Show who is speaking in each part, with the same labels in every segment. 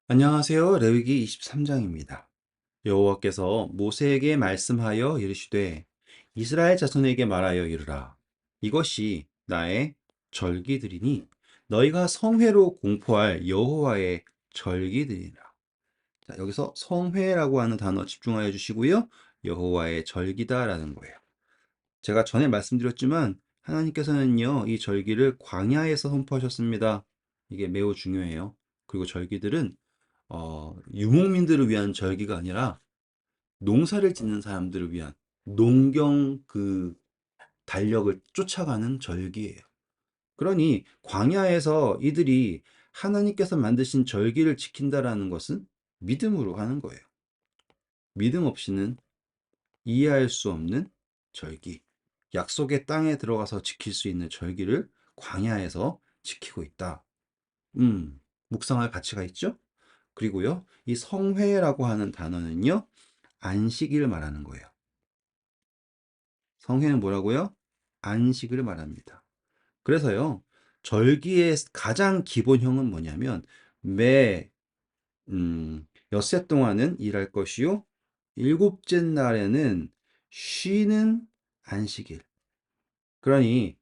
Speaker 1: 안녕하세요. 레위기 23장입니다. 여호와께서 모세에게 말씀하여 이르시되 이스라엘 자손에게 말하여 이르라. 이것이 나의 절기들이니 너희가 성회로 공포할 여호와의 절기들이라. 자, 여기서 성회라고 하는 단어 집중하여 주시고요. 여호와의 절기다라는 거예요. 제가 전에 말씀드렸지만 하나님께서는요, 이 절기를 광야에서 선포하셨습니다. 이게 매우 중요해요. 그리고 절기들은 유목민들을 위한 절기가 아니라 농사를 짓는 사람들을 위한 농경 달력을 쫓아가는 절기예요. 그러니 광야에서 이들이 하나님께서 만드신 절기를 지킨다라는 것은 믿음으로 하는 거예요. 믿음 없이는 이해할 수 없는 절기, 약속의 땅에 들어가서 지킬 수 있는 절기를 광야에서 지키고 있다. 묵상할 가치가 있죠? 그리고요, 이 성회라고 하는 단어는요, 안식일을 말하는 거예요. 성회는 뭐라고요? 안식을 말합니다. 그래서요, 절기의 가장 기본형은 뭐냐면, 매, 엿새 동안은 일할 것이요, 일곱째 날에는 쉬는 안식일. 그러니,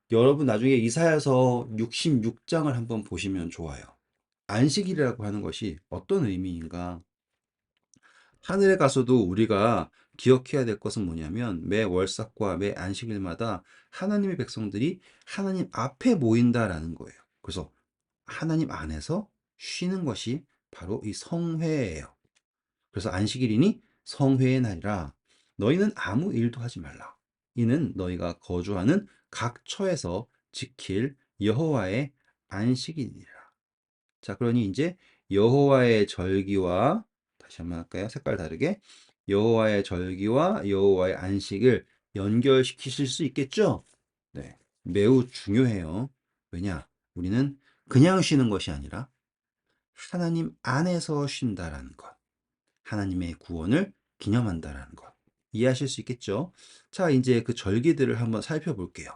Speaker 1: 여러분 나중에 이사야서 66장을 한번 보시면 좋아요. 안식일이라고 하는 것이 어떤 의미인가? 하늘에 가서도 우리가 기억해야 될 것은 뭐냐면 매 월삭과 매 안식일마다 하나님의 백성들이 하나님 앞에 모인다라는 거예요. 그래서 하나님 안에서 쉬는 것이 바로 이 성회예요. 그래서 안식일이니 성회의 날이라 너희는 아무 일도 하지 말라. 이는 너희가 거주하는 각 처에서 지킬 여호와의 안식일이라. 자, 그러니 이제 여호와의 절기와 다시 한번 할까요? 색깔 다르게 여호와의 절기와 여호와의 안식을 연결시키실 수 있겠죠? 네, 매우 중요해요. 왜냐? 우리는 그냥 쉬는 것이 아니라 하나님 안에서 쉰다라는 것, 하나님의 구원을 기념한다라는 것. 이해하실 수 있겠죠? 자, 이제 그 절기들을 한번 살펴볼게요.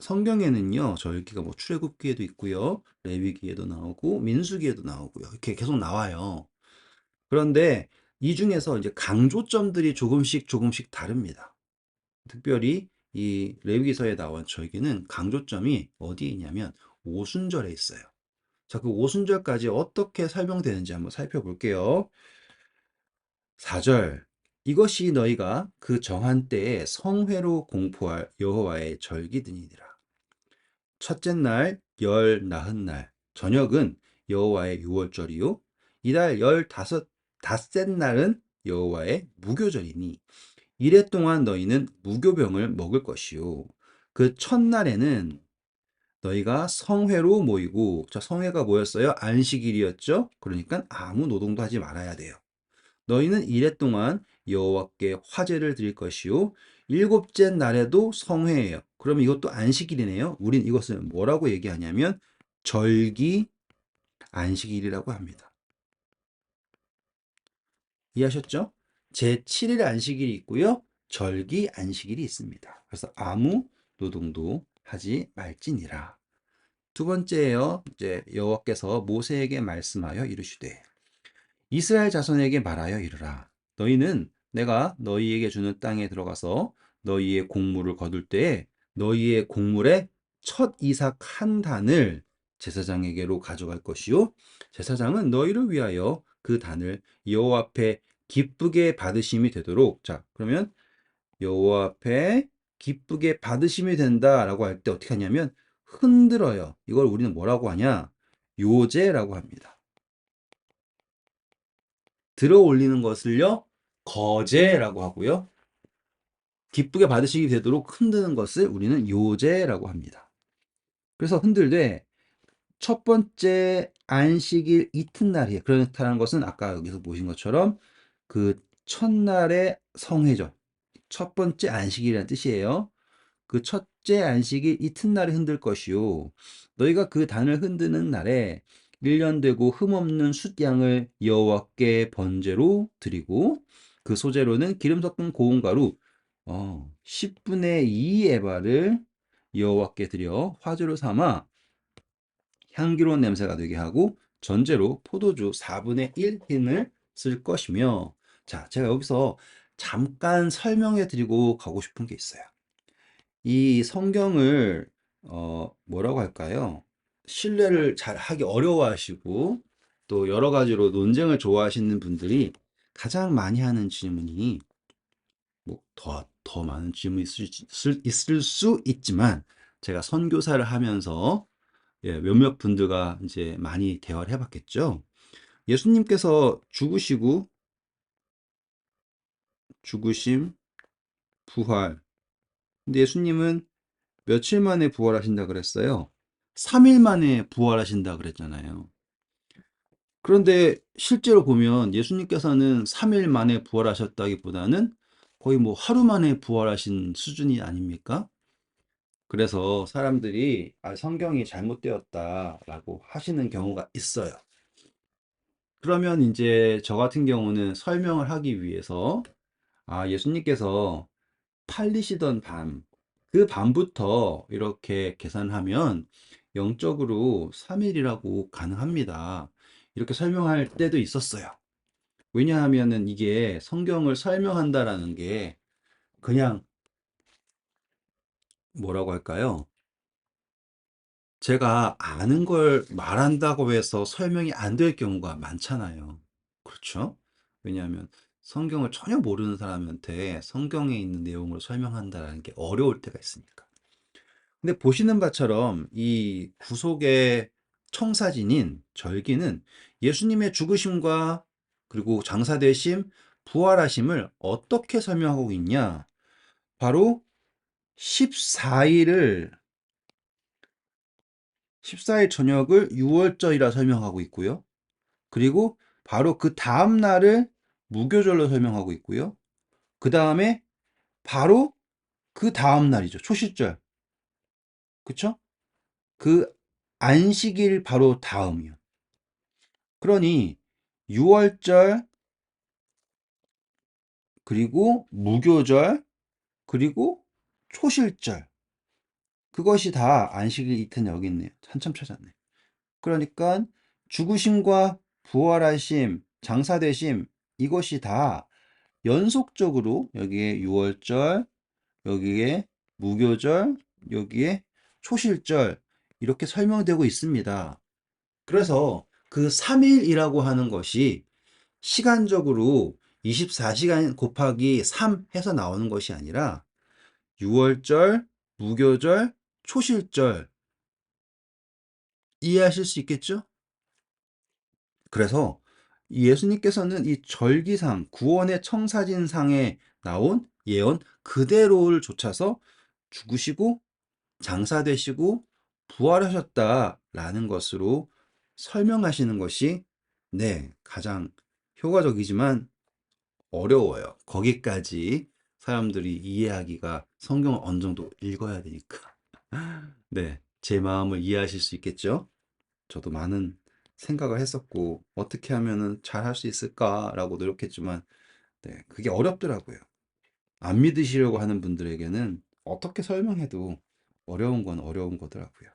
Speaker 1: 성경에는요, 절기가 뭐 출애굽기에도 있고요, 레위기에도 나오고, 민수기에도 나오고요. 이렇게 계속 나와요. 그런데 이 중에서 이제 강조점들이 조금씩 다릅니다. 특별히 이 레위기서에 나온 절기는 강조점이 어디에 있냐면 오순절에 있어요. 자, 그 오순절까지 어떻게 설명되는지 한번 살펴볼게요. 4절. 이것이 너희가 그 정한 때에 성회로 공포할 여호와의 절기들이니라. 첫째 날, 열 나흔 날, 저녁은 여호와의 유월절이요. 이달 닷새 날은 여호와의 무교절이니 이래 동안 너희는 무교병을 먹을 것이요. 그 첫날에는 너희가 성회로 모이고, 자, 성회가 뭐였어요? 안식일이었죠? 그러니까 아무 노동도 하지 말아야 돼요. 너희는 이래 동안 여호와께 화제를 드릴 것이요. 일곱째 날에도 성회예요. 그럼 이것도 안식일이네요. 우린 이것을 뭐라고 얘기하냐면 절기 안식일이라고 합니다. 이해하셨죠? 제7일 안식일이 있고요. 절기 안식일이 있습니다. 그래서 아무 노동도 하지 말지니라. 두 번째예요. 이제 여호와께서 모세에게 말씀하여 이르시되 이스라엘 자손에게 말하여 이르라. 너희는 내가 너희에게 주는 땅에 들어가서 너희의 곡물을 거둘 때에 너희의 곡물의 첫 이삭 한 단을 제사장에게로 가져갈 것이요. 제사장은 너희를 위하여 그 단을 여호와 앞에 기쁘게 받으심이 되도록. 자, 그러면 여호와 앞에 기쁘게 받으심이 된다라고 할 때 어떻게 하냐면 흔들어요. 이걸 우리는 뭐라고 하냐? 요제라고 합니다. 들어 올리는 것을요, 거제라고 하고요. 기쁘게 받으시게 되도록 흔드는 것을 우리는 요제라고 합니다. 그래서 흔들되 첫 번째 안식일 이튿날이에요. 그렇다는 것은 아까 여기서 보신 것처럼 그 첫날의 성회죠. 첫 번째 안식일이라는 뜻이에요. 그 첫째 안식일 이튿날에 흔들 것이요. 너희가 그 단을 흔드는 날에 1년 되고 흠없는 숫양을 여호와께 번제로 드리고 그 소재로는 기름 섞은 고운 가루 10분의 2 에바를 여호와께 드려 화제로 삼아 향기로운 냄새가 되게 하고 전제로 포도주 4분의 1 흰을 쓸 것이며, 자, 제가 여기서 잠깐 설명해 드리고 가고 싶은 게 있어요. 이 성경을 뭐라고 할까요? 신뢰를 잘 하기 어려워하시고 또 여러 가지로 논쟁을 좋아하시는 분들이 가장 많이 하는 질문이, 뭐 더 많은 질문이 있을 수 있지만, 제가 선교사를 하면서 몇몇 분들과 이제 많이 대화를 해봤겠죠. 예수님께서 죽으심, 부활. 근데 예수님은 며칠 만에 부활하신다 그랬어요? 3일 만에 부활하신다 그랬잖아요. 그런데 실제로 보면 예수님께서는 3일 만에 부활하셨다기보다는 거의 뭐 하루 만에 부활하신 수준이 아닙니까? 그래서 사람들이 성경이 잘못되었다라고 하시는 경우가 있어요. 그러면 이제 저 같은 경우는 설명을 하기 위해서, 예수님께서 팔리시던 밤, 그 밤부터 이렇게 계산하면 영적으로 3일이라고 가능합니다. 이렇게 설명할 때도 있었어요. 왜냐하면은 이게 성경을 설명한다라는 게 그냥 뭐라고 할까요? 제가 아는 걸 말한다고 해서 설명이 안 될 경우가 많잖아요. 그렇죠? 왜냐하면 성경을 전혀 모르는 사람한테 성경에 있는 내용을 설명한다는 게 어려울 때가 있으니까. 근데 보시는 바처럼 이 구속의 청사진인 절기는 예수님의 죽으심과 그리고 장사되심, 부활하심을 어떻게 설명하고 있냐? 바로 14일을 14일 저녁을 유월절이라 설명하고 있고요. 그리고 바로 그 다음 날을 무교절로 설명하고 있고요. 그 다음에 바로 그 다음 날이죠. 초실절. 그쵸? 그 안식일 바로 다음이요. 그러니 유월절, 그리고 무교절, 그리고 초실절. 그것이 다 안식일 이틀 여기 있네요. 한참 찾았네. 그러니까 죽으심과 부활하심, 장사되심, 이것이 다 연속적으로 여기에 유월절, 여기에 무교절, 여기에 초실절, 이렇게 설명되고 있습니다. 그래서 그 3일이라고 하는 것이 시간적으로 24시간 곱하기 3 해서 나오는 것이 아니라 유월절, 무교절, 초실절, 이해하실 수 있겠죠? 그래서 예수님께서는 이 절기상, 구원의 청사진상에 나온 예언 그대로를 좇아서 죽으시고 장사되시고 부활하셨다라는 것으로 설명하시는 것이, 네, 가장 효과적이지만 어려워요. 거기까지 사람들이 이해하기가, 성경을 어느 정도 읽어야 되니까. 네, 제 마음을 이해하실 수 있겠죠? 저도 많은 생각을 했었고, 어떻게 하면은 잘 할 수 있을까라고 노력했지만, 네, 그게 어렵더라고요. 안 믿으시려고 하는 분들에게는 어떻게 설명해도 어려운 건 어려운 거더라고요.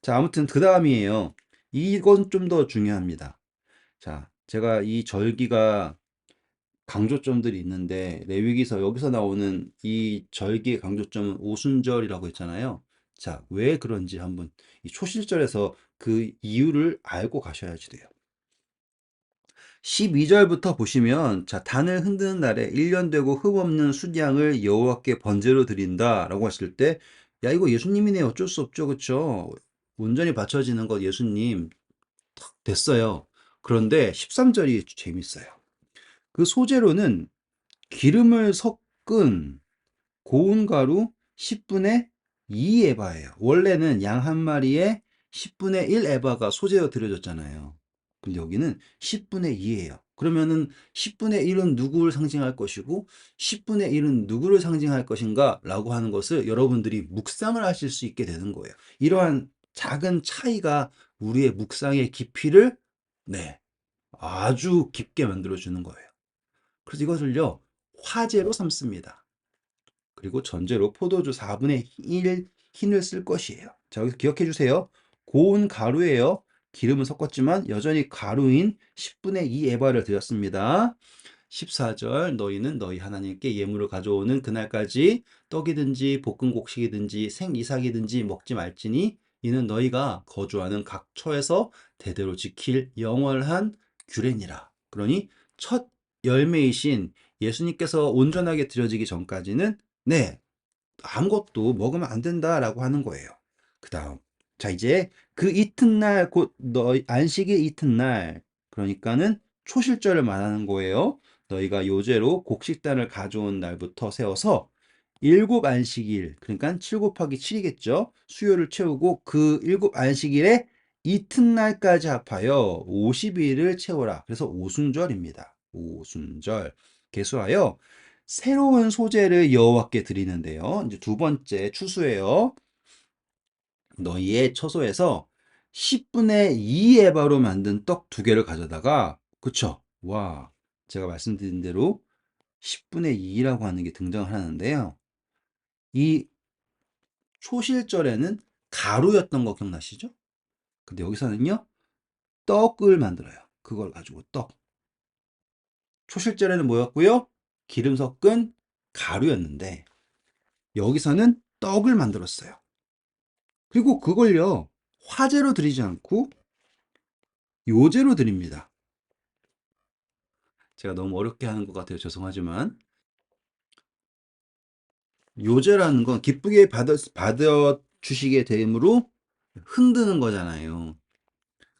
Speaker 1: 자, 아무튼 그 다음이에요. 이건 좀 더 중요합니다. 자, 제가 이 절기가 강조점들이 있는데, 레위기서 여기서 나오는 이 절기의 강조점은 오순절이라고 했잖아요. 자, 왜 그런지 한번 이 초실절에서 그 이유를 알고 가셔야지 돼요. 12절부터 보시면, 자, 단을 흔드는 날에 1년 되고 흠없는 순양을 여호와께 번제로 드린다라고 했을 때, 야, 이거 예수님이네. 어쩔 수 없죠. 그쵸? 온전히 바쳐지는 것 예수님 됐어요. 그런데 13절이 재밌어요. 그 소재로는 기름을 섞은 고운 가루 10분의 2 에바예요. 원래는 양 한 마리에 10분의 1 에바가 소재로 들여졌잖아요. 근데 여기는 10분의 2예요. 그러면은 10분의 1은 누구를 상징할 것이고 10분의 1은 누구를 상징할 것인가 라고 하는 것을 여러분들이 묵상을 하실 수 있게 되는 거예요. 이러한 작은 차이가 우리의 묵상의 깊이를, 네, 아주 깊게 만들어 주는 거예요. 그래서 이것을요, 화제로 삼습니다. 그리고 전제로 포도주 4분의 1 흰을 쓸 것이에요. 자, 여기서 기억해 주세요. 고운 가루예요. 기름을 섞었지만 여전히 가루인 10분의 2 에바를 드렸습니다. 14절 너희는 너희 하나님께 예물을 가져오는 그날까지 떡이든지 볶은 곡식이든지 생이삭이든지 먹지 말지니 이는 너희가 거주하는 각 처에서 대대로 지킬 영원한 규례니라. 그러니 첫 열매이신 예수님께서 온전하게 드려지기 전까지는 네, 아무것도 먹으면 안 된다라고 하는 거예요. 그 다음, 자, 이제 그 이튿날, 곧 너희 안식일 이튿날, 그러니까는 초실절을 말하는 거예요. 너희가 요제로 곡식단을 가져온 날부터 세워서 일곱 안식일, 그러니까 7 곱하기 7이겠죠. 수요를 채우고 그 일곱 안식일에 이튿날까지 합하여 50일을 채워라. 그래서 오순절입니다. 오순절. 계수하여 새로운 소재를 여호와께 드리는데요. 이제 두 번째 추수예요. 너희의 처소에서 10분의 2 에바로 만든 떡 두 개를 가져다가, 그쵸? 와, 제가 말씀드린 대로 10분의 2라고 하는 게 등장을 하는데요. 이 초실절에는 가루였던 거 기억나시죠? 근데 여기서는요, 떡을 만들어요. 그걸 가지고 떡. 초실절에는 뭐였고요? 기름 섞은 가루였는데, 여기서는 떡을 만들었어요. 그리고 그걸요, 화제로 드리지 않고 요제로 드립니다. 제가 너무 어렵게 하는 것 같아요. 죄송하지만. 요제라는 건 기쁘게 받아 주시게 됨으로 흔드는 거잖아요.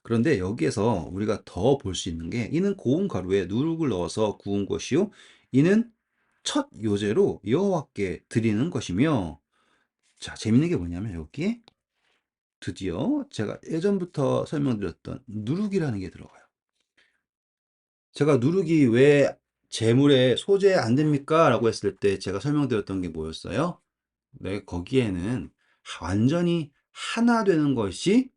Speaker 1: 그런데 여기에서 우리가 더 볼 수 있는 게 이는 고운 가루에 누룩을 넣어서 구운 것이요 이는 첫 요제로 여호와께 드리는 것이며, 자, 재밌는 게 뭐냐면 여기에 드디어 제가 예전부터 설명드렸던 누룩이라는 게 들어가요. 제가 누룩이 왜 재물에 소재 안 됩니까? 라고 했을 때 제가 설명드렸던 게 뭐였어요? 네, 거기에는 완전히 하나 되는 것이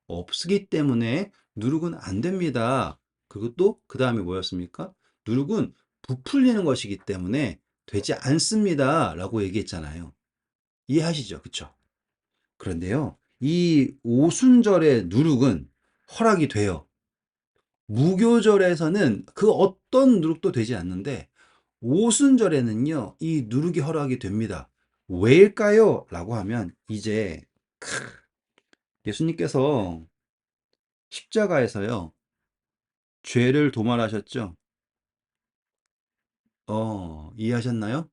Speaker 1: 없기 때문에 누룩은 안 됩니다. 그리고 또 그 다음에 뭐였습니까? 누룩은 부풀리는 것이기 때문에 되지 않습니다. 라고 얘기했잖아요. 이해하시죠? 그쵸? 그런데요, 이 오순절의 누룩은 허락이 돼요. 무교절에서는 그 어떤 누룩도 되지 않는데 오순절에는요, 이 누룩이 허락이 됩니다. 왜일까요? 라고 하면 이제 예수님께서 십자가에서요, 죄를 도말하셨죠? 이해하셨나요?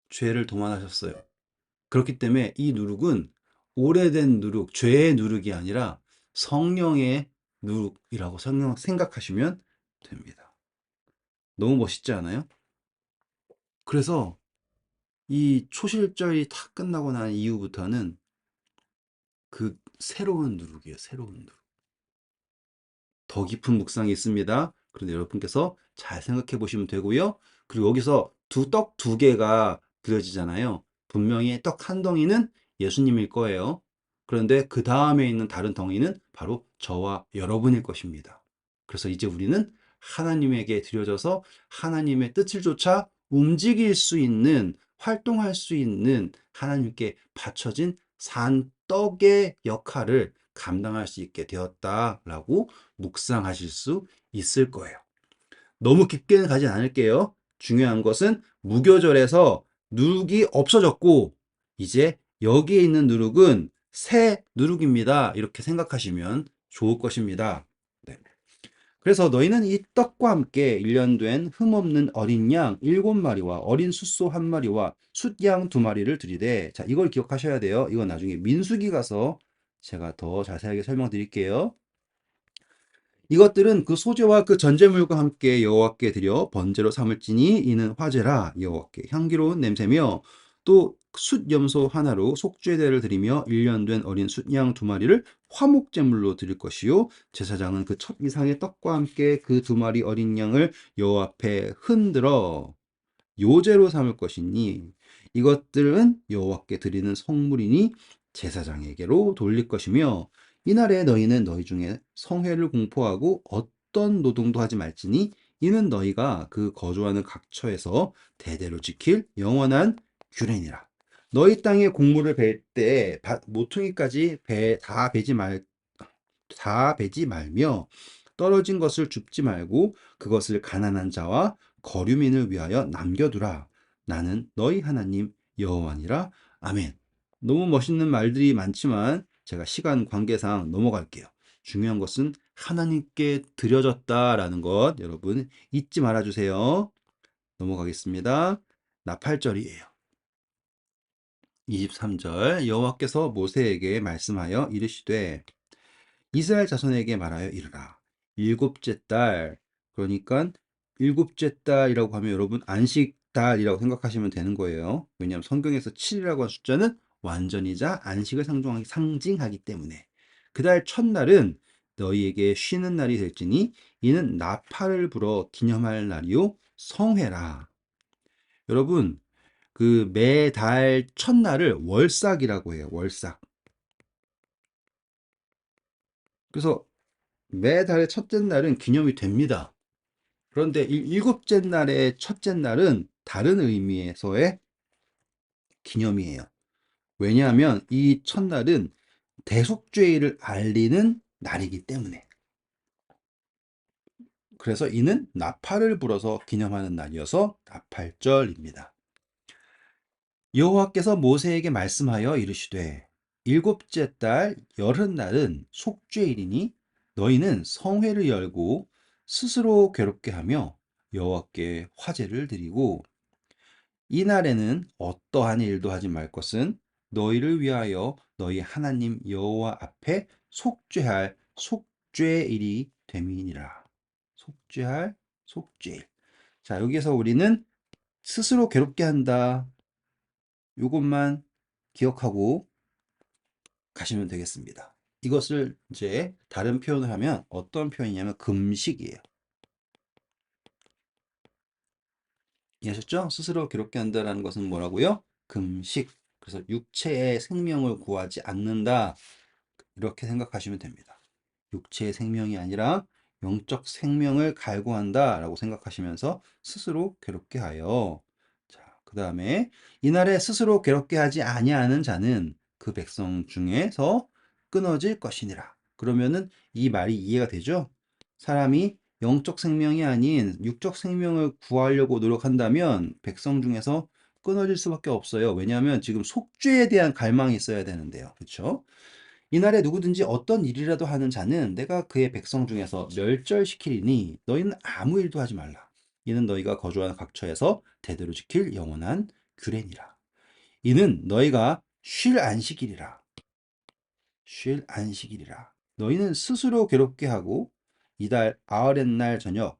Speaker 1: 죄를 도말하셨어요. 그렇기 때문에 이 누룩은 오래된 누룩, 죄의 누룩이 아니라 성령의 누룩이라고 생각하시면 됩니다. 너무 멋있지 않아요? 그래서 이 초실절이 다 끝나고 난 이후부터는 그 새로운 누룩이에요. 새로운 누룩. 더 깊은 묵상이 있습니다. 그런데 여러분께서 잘 생각해 보시면 되고요. 그리고 여기서 떡 두 개가 부여지잖아요. 분명히 떡 한 덩이는 예수님일 거예요. 그런데 그 다음에 있는 다른 덩이는 바로 저와 여러분일 것입니다. 그래서 이제 우리는 하나님에게 드려져서 하나님의 뜻을 쫓아 움직일 수 있는, 활동할 수 있는 하나님께 바쳐진 산떡의 역할을 감당할 수 있게 되었다라고 묵상하실 수 있을 거예요. 너무 깊게는 가지 않을게요. 중요한 것은 무교절에서 누룩이 없어졌고 이제 여기에 있는 누룩은 새 누룩입니다. 이렇게 생각하시면 좋을 것입니다. 네. 그래서 너희는 이 떡과 함께 1년 된 흠없는 어린 양 7마리와 어린 숫소 1마리와 숫양 2마리를 드리되, 자, 이걸 기억하셔야 돼요. 이건 나중에 민수기 가서 제가 더 자세하게 설명드릴게요. 이것들은 그 소재와 그 전제물과 함께 여호와께 드려 번제로 삼을지니 이는 화제라 여호와께 향기로운 냄새며, 또 숫염소 하나로 속죄제를 드리며 1년 된 어린 숫양 2마리를 화목제물로 드릴 것이요 제사장은 그 첫 이상의 떡과 함께 그 2마리 어린 양을 여호와 앞에 흔들어 요제로 삼을 것이니 이것들은 여호와께 드리는 성물이니 제사장에게로 돌릴 것이며, 이날에 너희는 너희 중에 성회를 공포하고 어떤 노동도 하지 말지니 이는 너희가 그 거주하는 각처에서 대대로 지킬 영원한 규례니라. 너희 땅에 곡물을 벨 때 모퉁이까지 다 베지 말 다 베지 말며 떨어진 것을 줍지 말고 그것을 가난한 자와 거류민을 위하여 남겨두라. 나는 너희 하나님 여호와니라. 아멘. 너무 멋있는 말들이 많지만 제가 시간 관계상 넘어갈게요. 중요한 것은 하나님께 드려졌다라는 것 여러분 잊지 말아주세요. 넘어가겠습니다. 나 8절이에요. 23절 여호와께서 모세에게 말씀하여 이르시되 이스라엘 자손에게 말하여 이르라. 일곱째 달, 그러니까 일곱째 달이라고 하면 여러분 안식달이라고 생각하시면 되는 거예요. 왜냐하면 성경에서 7이라고 한 숫자는 완전이자 안식을 상징하기 때문에 그 달 첫날은 너희에게 쉬는 날이 될지니 이는 나팔을 불어 기념할 날이요 성회라. 여러분 그 매달 첫날을 월삭이라고 해요. 월삭. 그래서 매달의 첫째 날은 기념이 됩니다. 그런데 일곱째 날의 첫째 날은 다른 의미에서의 기념이에요. 왜냐하면 이 첫날은 대속죄일을 알리는 날이기 때문에. 그래서 이는 나팔을 불어서 기념하는 날이어서 나팔절입니다. 여호와께서 모세에게 말씀하여 이르시되 일곱째 달 열흔날은 속죄일이니 너희는 성회를 열고 스스로 괴롭게 하며 여호와께 화제를 드리고 이날에는 어떠한 일도 하지 말 것은 너희를 위하여 너희 하나님 여호와 앞에 속죄할 속죄일이 됨이니라. 속죄할 속죄일. 자, 여기에서 우리는 스스로 괴롭게 한다. 요것만 기억하고 가시면 되겠습니다. 이것을 이제 다른 표현을 하면 어떤 표현이냐면 금식이에요. 이해하셨죠? 스스로 괴롭게 한다라는 것은 뭐라고요? 금식. 그래서 육체의 생명을 구하지 않는다. 이렇게 생각하시면 됩니다. 육체의 생명이 아니라 영적 생명을 갈구한다라고 생각하시면서 스스로 괴롭게 하여. 자, 그다음에 이날에 스스로 괴롭게 하지 아니하는 자는 그 백성 중에서 끊어질 것이니라. 그러면은 이 말이 이해가 되죠? 사람이 영적 생명이 아닌 육적 생명을 구하려고 노력한다면 백성 중에서 끊어질 수밖에 없어요. 왜냐하면 지금 속죄에 대한 갈망이 있어야 되는데요. 그렇죠? 이날에 누구든지 어떤 일이라도 하는 자는 내가 그의 백성 중에서 멸절시키리니 너희는 아무 일도 하지 말라. 이는 너희가 거주하는 각처에서 대대로 지킬 영원한 규례니라. 이는 너희가 쉴 안식일이라. 쉴 안식일이라. 너희는 스스로 괴롭게 하고 이달 아흐렛날 저녁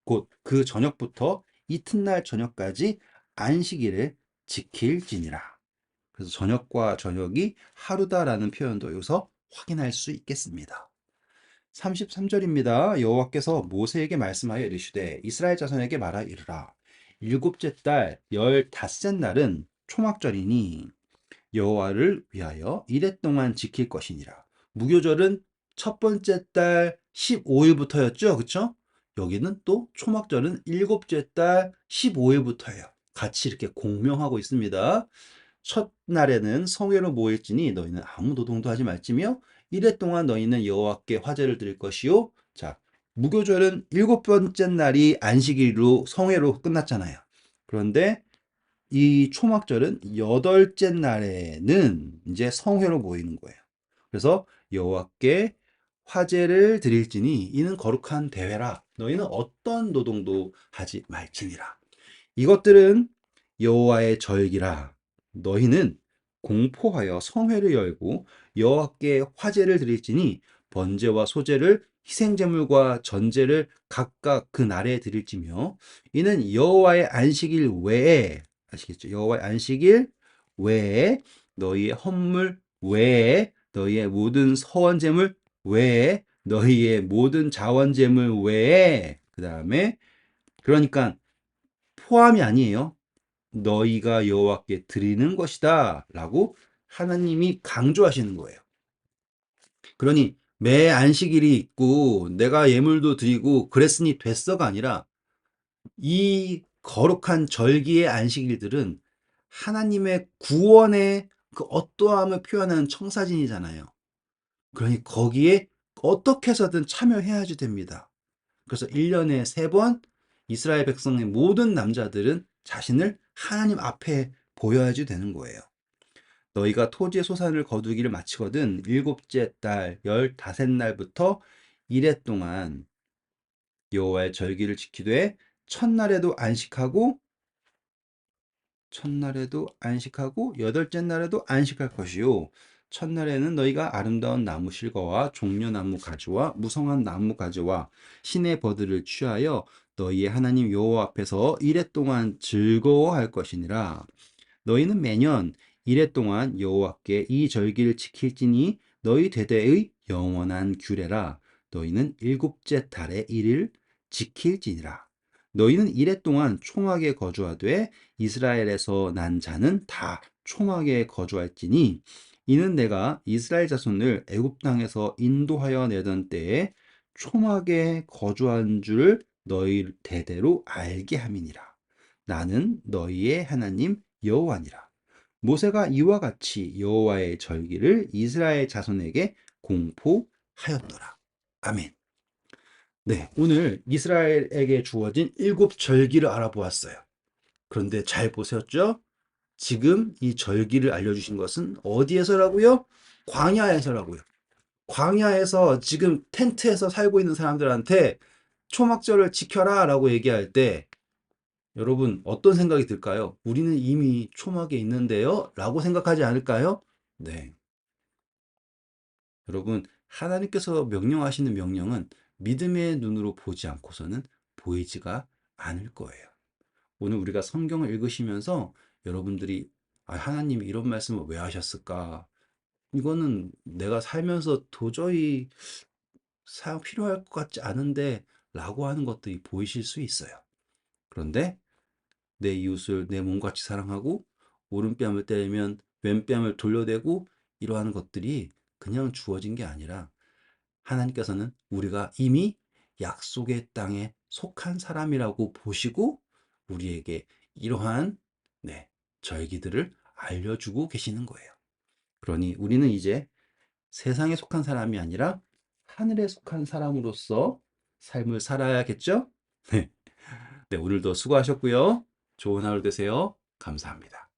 Speaker 1: 곧 그 저녁부터 이튿날 저녁까지 안식일을 지킬지니라. 그래서 저녁과 저녁이 하루다라는 표현도 여기서 확인할 수 있겠습니다. 33절입니다. 여호와께서 모세에게 말씀하여 이르시되 이스라엘 자손에게 말하 이르라. 일곱째 달 15째 날은 초막절이니 여호와를 위하여 이레 동안 지킬 것이니라. 무교절은 첫 번째 달 15일부터였죠. 그쵸? 여기는 또 초막절은 일곱째 달 15일부터예요. 같이 이렇게 공명하고 있습니다. 첫날에는 성회로 모일지니 너희는 아무 노동도 하지 말지며 이래 동안 너희는 여호와께 화제를 드릴 것이요. 자, 무교절은 일곱 번째 날이 안식일로 성회로 끝났잖아요. 그런데 이 초막절은 여덟째 날에는 이제 성회로 모이는 거예요. 그래서 여호와께 화제를 드릴지니 이는 거룩한 대회라. 너희는 어떤 노동도 하지 말지니라. 이것들은 여호와의 절기라. 너희는 공포하여 성회를 열고 여호와께 화제를 드릴지니 번제와 소제를 희생제물과 전제를 각각 그 날에 드릴지며 이는 여호와의 안식일 외에 아시겠죠? 여호와의 안식일 외에 너희의 헌물 외에 너희의 모든 서원제물 외에 너희의 모든 자원제물 외에 그 다음에 그러니까 포함이 아니에요. 너희가 여호와께 드리는 것이다 라고 하나님이 강조하시는 거예요. 그러니 매 안식일이 있고 내가 예물도 드리고 그랬으니 됐어가 아니라 이 거룩한 절기의 안식일들은 하나님의 구원의 그 어떠함을 표현하는 청사진이잖아요. 그러니 거기에 어떻게 해서든 참여해야지 됩니다. 그래서 1년에 3번 이스라엘 백성의 모든 남자들은 자신을 하나님 앞에 보여야지 되는 거예요. 너희가 토지의 소산을 거두기를 마치거든 일곱째 달 15날부터 이래 동안 여호와의 절기를 지키되 첫날에도 안식하고 여덟째 날에도 안식할 것이요 첫날에는 너희가 아름다운 나무 실과와 종려나무 가지와 무성한 나무 가지와 신의 버들을 취하여 너희의 하나님 여호와 앞에서 이래 동안 즐거워할 것이니라. 너희는 매년 이래 동안 여호와께 이 절기를 지킬지니 너희 대대의 영원한 규례라. 너희는 일곱째 달에 이를 지킬지니라. 너희는 이래 동안 초막에 거주하되 이스라엘에서 난 자는 다 초막에 거주할지니 이는 내가 이스라엘 자손을 애굽 땅에서 인도하여 내던 때에 초막에 거주한 줄 너희 대대로 알게 함이니라. 나는 너희의 하나님 여호와니라. 모세가 이와 같이 여호와의 절기를 이스라엘 자손에게 공포하였더라. 아멘. 네, 오늘 이스라엘에게 주어진 7절기를 알아보았어요. 그런데 잘 보셨죠? 지금 이 절기를 알려주신 것은 어디에서라고요? 광야에서라고요. 광야에서 지금 텐트에서 살고 있는 사람들한테 초막절을 지켜라 라고 얘기할 때 여러분 어떤 생각이 들까요? 우리는 이미 초막에 있는데요? 라고 생각하지 않을까요? 네. 여러분, 하나님께서 명령하시는 명령은 믿음의 눈으로 보지 않고서는 보이지가 않을 거예요. 오늘 우리가 성경을 읽으시면서 여러분들이 하나님이 이런 말씀을 왜 하셨을까? 이거는 내가 살면서 도저히 사용 필요할 것 같지 않은데 라고 하는 것들이 보이실 수 있어요. 그런데 내 이웃을 내 몸같이 사랑하고 오른뺨을 때리면 왼뺨을 돌려대고 이러한 것들이 그냥 주어진 게 아니라 하나님께서는 우리가 이미 약속의 땅에 속한 사람이라고 보시고 우리에게 이러한 네, 절기들을 알려주고 계시는 거예요. 그러니 우리는 이제 세상에 속한 사람이 아니라 하늘에 속한 사람으로서 삶을 살아야겠죠? 네. 네, 오늘도 수고하셨고요. 좋은 하루 되세요. 감사합니다.